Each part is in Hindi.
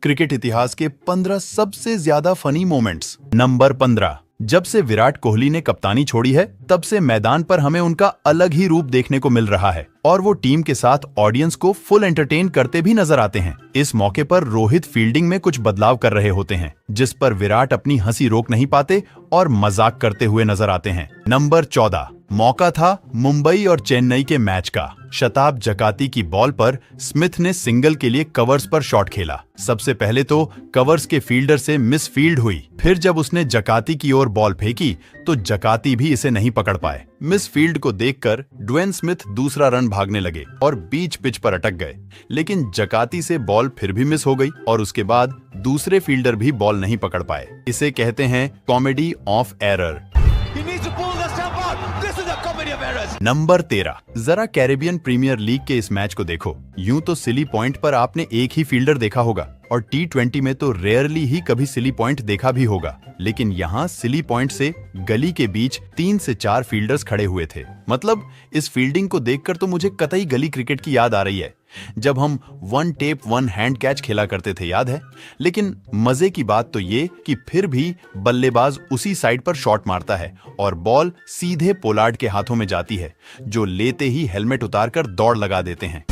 क्रिकेट इतिहास के 15 सबसे ज्यादा फनी मोमेंट्स। नंबर 15। जब से विराट कोहली ने कप्तानी छोड़ी है तब से मैदान पर हमें उनका अलग ही रूप देखने को मिल रहा है और वो टीम के साथ ऑडियंस को फुल एंटरटेन करते भी नजर आते हैं। इस मौके पर रोहित फील्डिंग में कुछ बदलाव कर रहे होते हैं जिस पर विराट अपनी हंसी रोक नहीं पाते और मजाक करते हुए नजर आते हैं। नंबर 14। मौका था मुंबई और चेन्नई के मैच का। शताब जकाती की बॉल पर स्मिथ ने सिंगल के लिए कवर्स पर शॉट खेला। सबसे पहले तो कवर्स के फील्डर से मिस फील्ड हुई, फिर जब उसने जकाती की ओर बॉल फेंकी तो जकाती भी इसे नहीं पकड़ पाए। मिस फील्ड को देखकर ड्वेन स्मिथ दूसरा रन भागने लगे और बीच पिच पर अटक गए, लेकिन जकाती से बॉल फिर भी मिस हो गई और उसके बाद दूसरे फील्डर भी बॉल नहीं पकड़ पाए। इसे कहते हैं कॉमेडी ऑफ एरर। नंबर 13। जरा कैरेबियन प्रीमियर लीग के इस मैच को देखो। यूं तो सिली पॉइंट पर आपने एक ही फील्डर देखा होगा और T20 में तो रेयरली ही कभी सिली पॉइंट देखा भी होगा, लेकिन यहाँ सिली पॉइंट से गली के बीच 3 से 4 फील्डर्स खड़े हुए थे। मतलब इस फील्डिंग को देखकर तो मुझे कतई गली क्रिकेट की याद आ रही है, जब हम one tape one hand catch खेला करते थे, याद है। लेकिन मजे की बात तो ये कि फिर भी बल्लेबाज उसी साइड पर शॉट मारता है और बॉल सीधे पोलार्ड के हाथों में जाती है, जो लेते ही हेलमेट उतारकर दौड़ लगा देते हैं।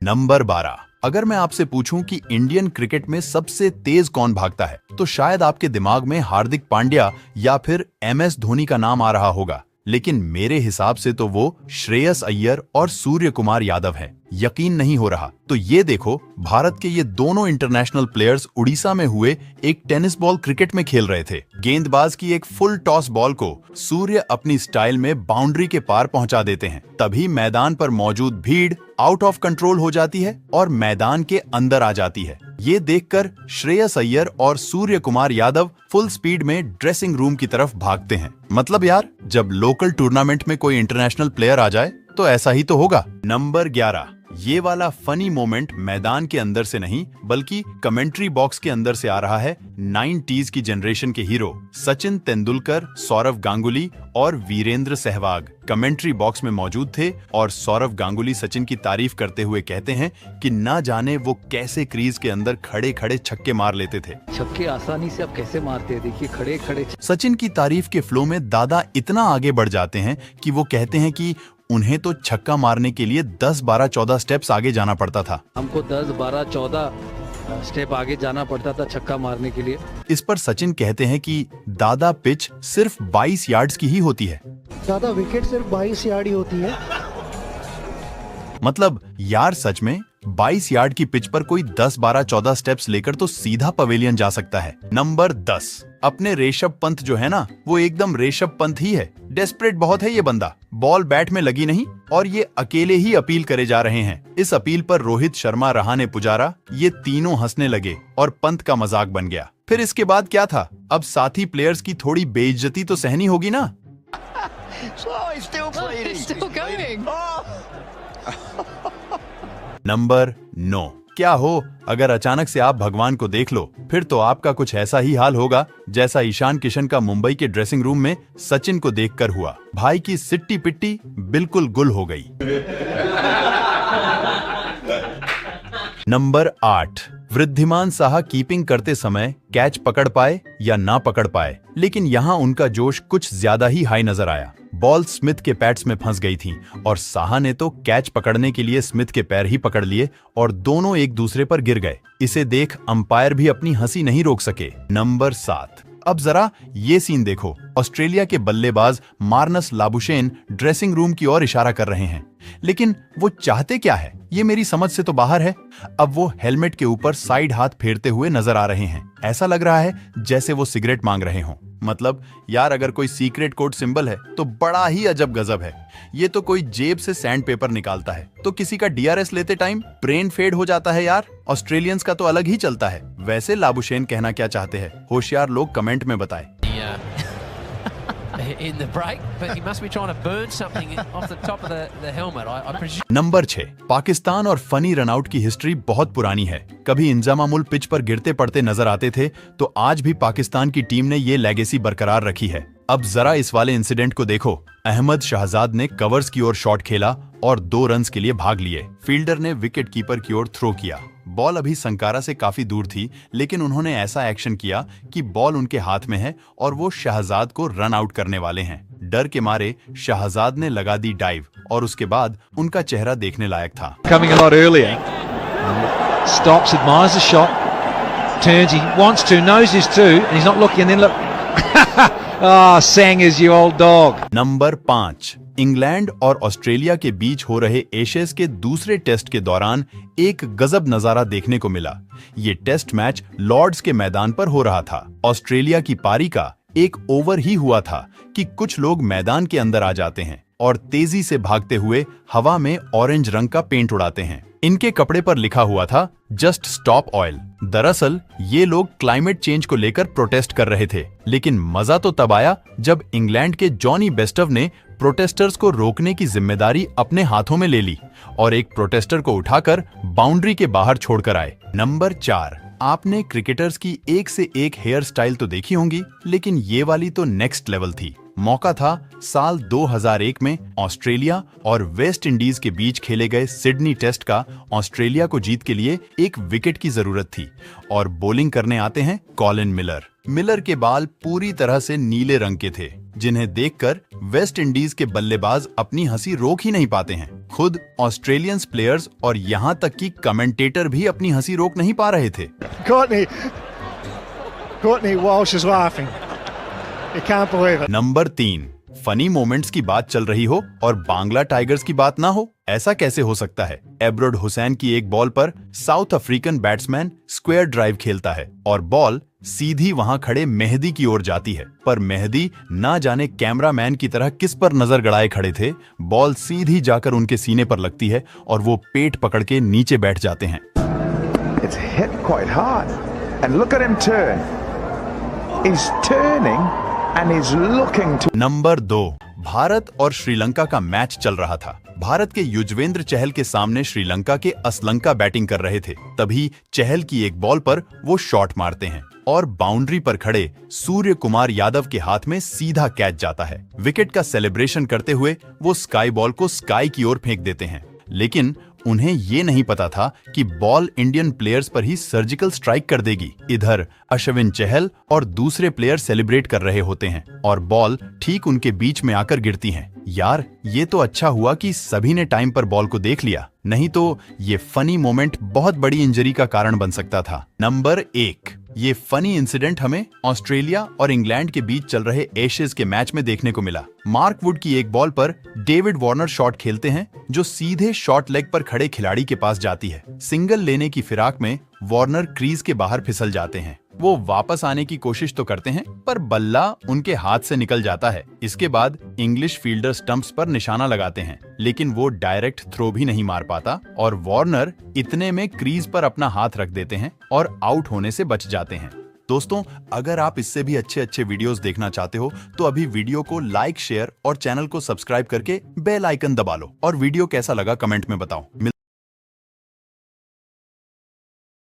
नंबर 12। अगर मैं आपसे पूछूं कि इंडियन क्रिकेट में सबसे तेज कौन भागता है तो शायद आपके दिमाग में हार्दिक पांड्या या फिर MS धोनी का नाम आ रहा होगा, लेकिन मेरे हिसाब से तो वो श्रेयस अय्यर और सूर्य कुमार यादव हैं। यकीन नहीं हो रहा तो ये देखो, भारत के ये दोनों इंटरनेशनल प्लेयर्स उड़ीसा में हुए एक टेनिस बॉल क्रिकेट में खेल रहे थे। गेंदबाज की एक फुल टॉस बॉल को सूर्य अपनी स्टाइल में बाउंड्री के पार पहुंचा देते हैं। तभी मैदान पर मौजूद भीड़ आउट ऑफ कंट्रोल हो जाती है और मैदान के अंदर आ जाती है। ये देखकर श्रेयस अय्यर और सूर्य कुमार यादव फुल स्पीड में ड्रेसिंग रूम की तरफ भागते हैं। मतलब यार, जब लोकल टूर्नामेंट में कोई इंटरनेशनल प्लेयर आ जाए तो ऐसा ही तो होगा। नंबर 11। ये वाला फनी मोमेंट मैदान के अंदर से नहीं बल्कि कमेंट्री बॉक्स के अंदर से आ रहा है। 90s की जनरेशन के हीरो सचिन तेंदुलकर, सौरव गांगुली और वीरेंद्र सहवाग कमेंट्री बॉक्स में मौजूद थे और सौरव गांगुली सचिन की तारीफ करते हुए कहते हैं कि ना जाने वो कैसे क्रीज के अंदर खड़े खड़े छक्के मार लेते थे। छक्के आसानी से आप कैसे मारते हैं, देखिए खड़े खड़े। सचिन की तारीफ के फ्लो में दादा इतना आगे बढ़ जाते हैं कि वो कहते हैं कि उन्हें तो छक्का मारने के लिए 10, 12, 14 स्टेप्स आगे जाना पड़ता था। हमको 10, 12, 14 स्टेप आगे जाना पड़ता था छक्का मारने के लिए। इस पर सचिन कहते हैं कि दादा पिच सिर्फ 22 यार्ड्स की ही होती है। दादा विकेट सिर्फ 22 यार्ड ही होती है। मतलब यार सच में 22 यार्ड की पिच पर कोई 10, 12, 14 स्टेप्स लेकर तो सीधा पवेलियन जा सकता है। नंबर 10। अपने ऋषभ पंत जो है ना, वो एकदम ऋषभ पंत ही है। डेस्परेट बहुत है ये बंदा। बॉल बैट में लगी नहीं और ये अकेले ही अपील करे जा रहे हैं। इस अपील पर रोहित शर्मा, रहाणे, पुजारा ये तीनों हंसने लगे और पंत का मजाक बन गया। फिर इसके बाद क्या था, अब साथी प्लेयर्स की थोड़ी बेइज्जती तो सहनी होगी ना। नंबर 9। क्या हो, अगर अचानक से आप भगवान को देख लो फिर तो आपका कुछ ऐसा ही हाल होगा जैसा ईशान किशन का मुंबई के ड्रेसिंग रूम में सचिन को देखकर हुआ। भाई की सिट्टी पिट्टी बिल्कुल गुल हो गई। नंबर 8। वृद्धिमान साहा कीपिंग करते समय कैच पकड़ पाए या ना पकड़ पाए, लेकिन यहाँ उनका जोश कुछ ज्यादा ही हाई नजर आया। बॉल स्मिथ के पैड्स में फंस गई थी और साहा ने तो कैच पकड़ने के लिए स्मिथ के पैर ही पकड़ लिए और दोनों एक दूसरे पर गिर गए। इसे देख अंपायर भी अपनी हंसी नहीं रोक सके। नंबर 7। अब जरा ये सीन देखो। ऑस्ट्रेलिया के बल्लेबाज मार्नस लाबुशेन ड्रेसिंग रूम की ओर इशारा कर रहे हैं, लेकिन वो चाहते क्या है ये मेरी समझ से तो बाहर है। अब वो हेलमेट के ऊपर साइड हाथ फेरते हुए नजर आ रहे हैं। ऐसा लग रहा है जैसे वो सिगरेट मांग रहे हों। मतलब यार, अगर कोई सीक्रेट कोड सिंबल है तो बड़ा ही अजब गजब है। ये तो कोई जेब से सैंड पेपर निकालता है तो किसी का DRS लेते टाइम ब्रेन फेड हो जाता है यार। ऑस्ट्रेलियंस का तो अलग ही चलता है। वैसे लाबुशेन कहना क्या चाहते हैं, होशियार लोग कमेंट में बताएं। In the break, but he must be trying to burn something off the top of the helmet. I presume. Number 6। Pakistan और फनी रनआउट की हिस्ट्री बहुत पुरानी है। कभी इंजामामुल पिच पर गिरते पड़ते नजर आते थे तो आज भी पाकिस्तान की टीम ने ये लेगेसी बरकरार रखी है। अब जरा इस वाले इंसिडेंट को देखो। अहमद शहजाद ने कवर्स की ओर शॉट खेला और 2 रन्स के लिए भाग लिए। फील्डर ने विकेट कीपर की ओर थ्रो किया। बॉल अभी संकारा से काफी दूर थी, लेकिन उन्होंने ऐसा एक्शन किया कि बॉल उनके हाथ में है और वो शहजाद को रन आउट करने वाले हैं। डर के मारे शहजाद ने लगा दी डाइव और उसके बाद उनका चेहरा देखने लायक था। Coming a lot earlier. Stops, admires the shot. Turns, he wants to, knows his two, and he's not looking, and then look. Ah, sang is you old dog. Number 5, England और ऑस्ट्रेलिया के बीच हो रहे एशेज के दूसरे टेस्ट के दौरान एक गजब नजारा देखने को मिला। ये टेस्ट मैच लॉर्ड्स के मैदान पर हो रहा था। ऑस्ट्रेलिया की पारी का एक ओवर ही हुआ था कि कुछ लोग मैदान के अंदर आ जाते हैं और तेजी से भागते हुए हवा में ऑरेंज रंग का पेंट उड़ाते हैं। इनके कपड़े पर लिखा हुआ था जस्ट स्टॉप ऑयल। दरअसल ये लोग क्लाइमेट चेंज को लेकर प्रोटेस्ट कर रहे थे, लेकिन मजा तो तब आया जब इंग्लैंड के जॉनी बेस्टव ने प्रोटेस्टर्स को रोकने की जिम्मेदारी अपने हाथों में ले ली और एक प्रोटेस्टर को उठाकर बाउंड्री के बाहर छोड़कर आए। नंबर 4, आपने क्रिकेटर्स की एक से एक हेयर स्टाइल तो देखी होंगी, लेकिन ये वाली तो नेक्स्ट लेवल थी। मौका था साल 2001 में ऑस्ट्रेलिया और वेस्ट इंडीज के बीच खेले गए सिडनी टेस्ट का। ऑस्ट्रेलिया को जीत के लिए एक विकेट की जरूरत थी और बॉलिंग करने आते हैं कॉलिन मिलर। मिलर के बाल पूरी तरह से नीले रंग के थे, जिन्हें देखकर वेस्ट इंडीज के बल्लेबाज अपनी हंसी रोक ही नहीं पाते हैं। खुद ऑस्ट्रेलियंस प्लेयर्स और यहाँ तक कि कमेंटेटर भी अपनी हंसी रोक नहीं पा रहे थे। Courtney Walsh is laughing. You can't believe it. Number 3, funny moments की बात चल रही हो और बांग्ला टाइगर्स की बात ना हो, ऐसा कैसे हो सकता है। एब्रोड हुसैन की एक बॉल पर south African batsman square drive खेलता है और बॉल सीधी वहां खड़े मेहदी की ओर जाती है, पर मेहदी ना जाने कैमरामैन की तरह किस पर नजर गड़ाए खड़े थे। बॉल सीधी जाकर उनके सीने पर लगती है और वो पेट पकड़ के नीचे बैठ जाते हैं। It's hit quite hard. And look at him turn. He's turning and he's looking to... number 2, Bharat और श्रीलंका का मैच चल रहा था। भारत के युजवेंद्र चहल के सामने श्रीलंका के असलंका बैटिंग कर रहे थे। तभी चहल की एक बॉल पर वो शॉट मारते हैं और बाउंड्री पर खड़े सूर्य कुमार यादव के हाथ में सीधा कैच जाता है। विकेट का सेलिब्रेशन करते हुए वो स्काई बॉल को स्काई की ओर फेंक देते हैं, लेकिन उन्हें ये नहीं पता था कि बॉल इंडियन प्लेयर्स पर ही सर्जिकल स्ट्राइक कर देगी। इधर अश्विन चहल और दूसरे प्लेयर सेलिब्रेट कर रहे होते हैं और बॉल ठीक उनके बीच में आकर गिरती है। यार, ये तो अच्छा हुआ कि सभी ने टाइम पर बॉल को देख लिया, नहीं तो ये फनी मोमेंट बहुत बड़ी इंजरी का कारण बन सकता था। नंबर 1, ये फनी इंसिडेंट हमें ऑस्ट्रेलिया और इंग्लैंड के बीच चल रहे एशेज के मैच में देखने को मिला। मार्क वुड की एक बॉल पर डेविड वार्नर शॉट खेलते हैं जो सीधे शॉर्ट लेग पर खड़े खिलाड़ी के पास जाती है। सिंगल लेने की फिराक में वार्नर क्रीज के बाहर फिसल जाते हैं। वो वापस आने की कोशिश तो करते हैं, पर बल्ला उनके हाथ से निकल जाता है। इसके बाद इंग्लिश फील्डर स्टंप्स पर निशाना लगाते हैं, लेकिन वो डायरेक्ट थ्रो भी नहीं मार पाता और वार्नर इतने में क्रीज पर अपना हाथ रख देते हैं और आउट होने से बच जाते हैं। दोस्तों, अगर आप इससे भी अच्छे अच्छे वीडियोस देखना चाहते हो तो अभी वीडियो को लाइक, शेयर और चैनल को सब्सक्राइब करके बेल आइकन दबा लो और वीडियो कैसा लगा कमेंट में बताओ।